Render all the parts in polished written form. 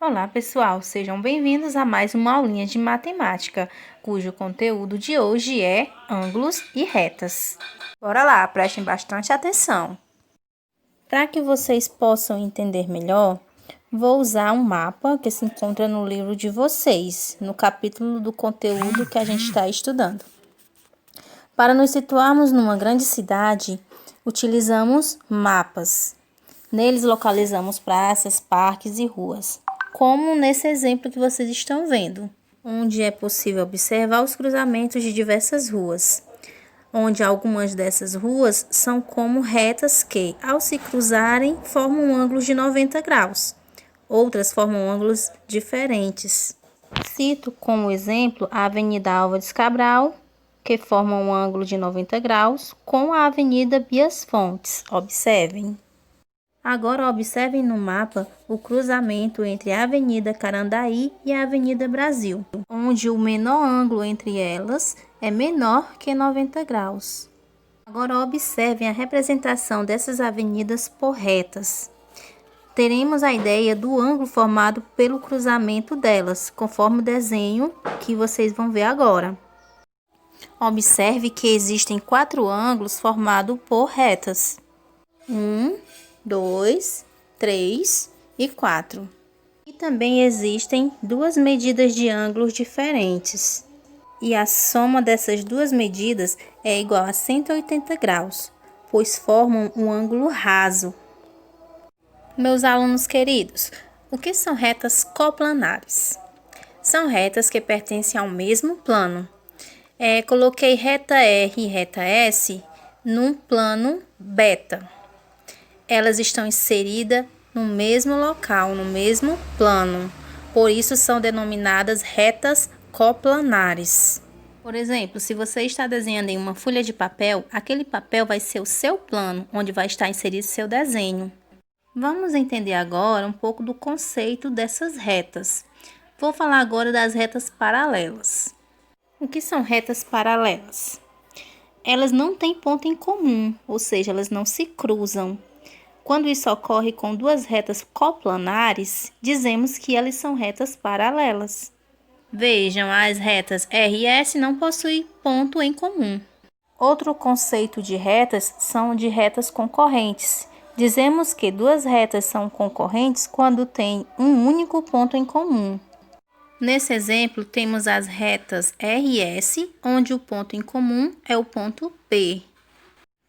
Olá, pessoal, sejam bem-vindos a mais uma aulinha de matemática, cujo conteúdo de hoje é ângulos e retas. Bora lá, prestem bastante atenção. Para que vocês possam entender melhor, vou usar um mapa que se encontra no livro de vocês, no capítulo do conteúdo que a gente está estudando. Para nos situarmos numa grande cidade, utilizamos mapas. Neles localizamos praças, parques e ruas, como nesse exemplo que vocês estão vendo, onde é possível observar os cruzamentos de diversas ruas, onde algumas dessas ruas são como retas que, ao se cruzarem, formam ângulos de 90 graus. Outras formam ângulos diferentes. Cito como exemplo a Avenida Álvares Cabral, que forma um ângulo de 90 graus, com a Avenida Bias Fontes. Observem. Agora observem no mapa o cruzamento entre a Avenida Carandaí e a Avenida Brasil, onde o menor ângulo entre elas é menor que 90 graus. Agora observem a representação dessas avenidas por retas. Teremos a ideia do ângulo formado pelo cruzamento delas, conforme o desenho que vocês vão ver agora. Observe que existem 4 ângulos formados por retas. 1, 2, 3 e 4. E também existem 2 medidas de ângulos diferentes. E a soma dessas 2 medidas é igual a 180 graus, pois formam um ângulo raso. Meus alunos queridos, o que são retas coplanares? São retas que pertencem ao mesmo plano. Coloquei reta R e reta S num plano beta. Elas estão inseridas no mesmo local, no mesmo plano. Por isso são denominadas retas coplanares. Por exemplo, se você está desenhando em uma folha de papel, aquele papel vai ser o seu plano, onde vai estar inserido seu desenho. Vamos entender agora um pouco do conceito dessas retas. Vou falar agora das retas paralelas. O que são retas paralelas? Elas não têm ponto em comum, ou seja, elas não se cruzam. Quando isso ocorre com 2 retas coplanares, dizemos que elas são retas paralelas. Vejam, as retas R e S não possuem ponto em comum. Outro conceito de retas são de retas concorrentes. Dizemos que 2 retas são concorrentes quando têm um único ponto em comum. Nesse exemplo, temos as retas R e S, onde o ponto em comum é o ponto P.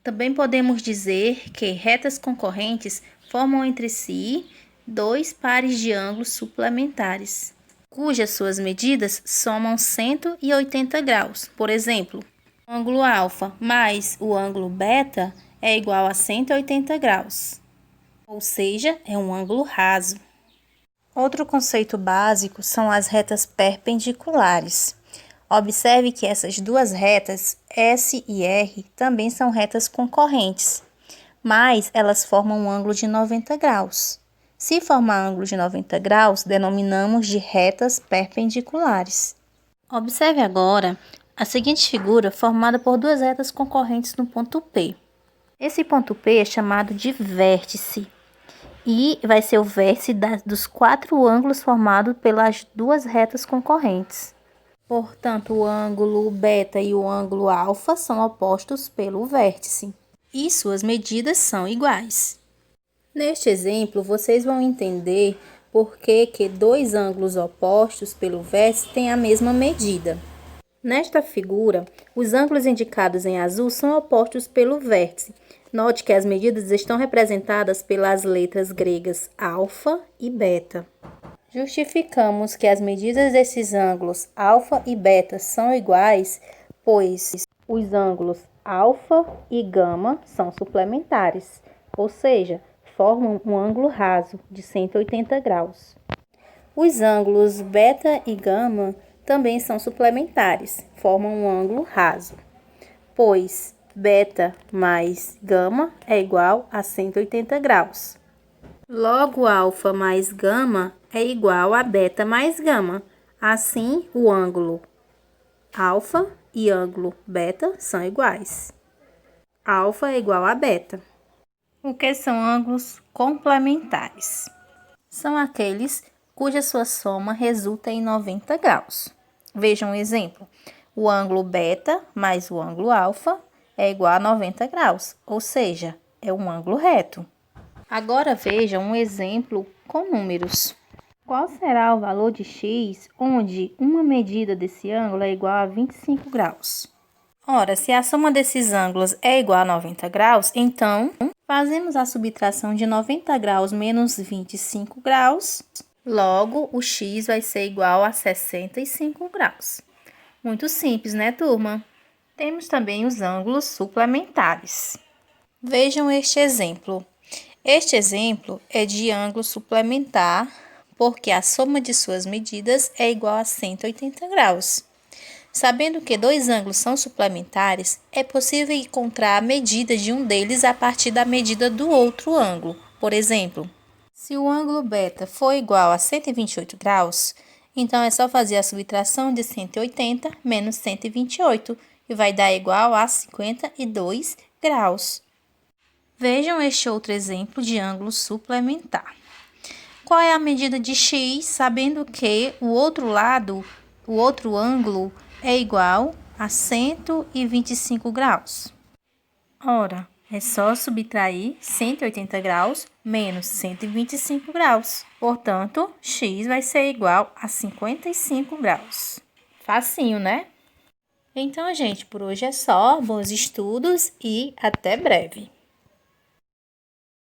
Também podemos dizer que retas concorrentes formam entre si 2 pares de ângulos suplementares, cujas suas medidas somam 180 graus. Por exemplo, o ângulo alfa mais o ângulo beta é igual a 180 graus, ou seja, é um ângulo raso. Outro conceito básico são as retas perpendiculares. Observe que essas 2 retas, S e R, também são retas concorrentes, mas elas formam um ângulo de 90 graus. Se formar ângulo de 90 graus, denominamos de retas perpendiculares. Observe agora a seguinte figura formada por 2 retas concorrentes no ponto P. Esse ponto P é chamado de vértice e vai ser o vértice dos 4 ângulos formados pelas 2 retas concorrentes. Portanto, o ângulo beta e o ângulo alfa são opostos pelo vértice e suas medidas são iguais. Neste exemplo, vocês vão entender por que 2 ângulos opostos pelo vértice têm a mesma medida. Nesta figura, os ângulos indicados em azul são opostos pelo vértice. Note que as medidas estão representadas pelas letras gregas alfa e beta. Justificamos que as medidas desses ângulos alfa e beta são iguais, pois os ângulos alfa e gama são suplementares, ou seja, formam um ângulo raso de 180 graus. Os ângulos beta e gama também são suplementares, formam um ângulo raso, pois beta mais gama é igual a 180 graus. Logo, alfa mais gama é igual a beta mais gama. Assim, o ângulo alfa e ângulo beta são iguais. Alfa é igual a beta. O que são ângulos complementares? São aqueles cuja sua soma resulta em 90 graus. Veja um exemplo. O ângulo beta mais o ângulo alfa é igual a 90 graus, ou seja, é um ângulo reto. Agora veja um exemplo com números. Qual será o valor de x onde uma medida desse ângulo é igual a 25 graus? Ora, se a soma desses ângulos é igual a 90 graus, então fazemos a subtração de 90 graus menos 25 graus. Logo, o x vai ser igual a 65 graus. Muito simples, né, turma? Temos também os ângulos suplementares. Vejam este exemplo. Este exemplo é de ângulo suplementar, porque a soma de suas medidas é igual a 180 graus. Sabendo que dois ângulos são suplementares, é possível encontrar a medida de um deles a partir da medida do outro ângulo. Por exemplo, se o ângulo beta for igual a 128 graus, então é só fazer a subtração de 180 menos 128 e vai dar igual a 52 graus. Vejam este outro exemplo de ângulo suplementar. Qual é a medida de x, sabendo que o outro ângulo é igual a 125 graus? Ora, é só subtrair 180 graus menos 125 graus. Portanto, x vai ser igual a 55 graus. Facinho, né? Então, gente, por hoje é só. Bons estudos e até breve.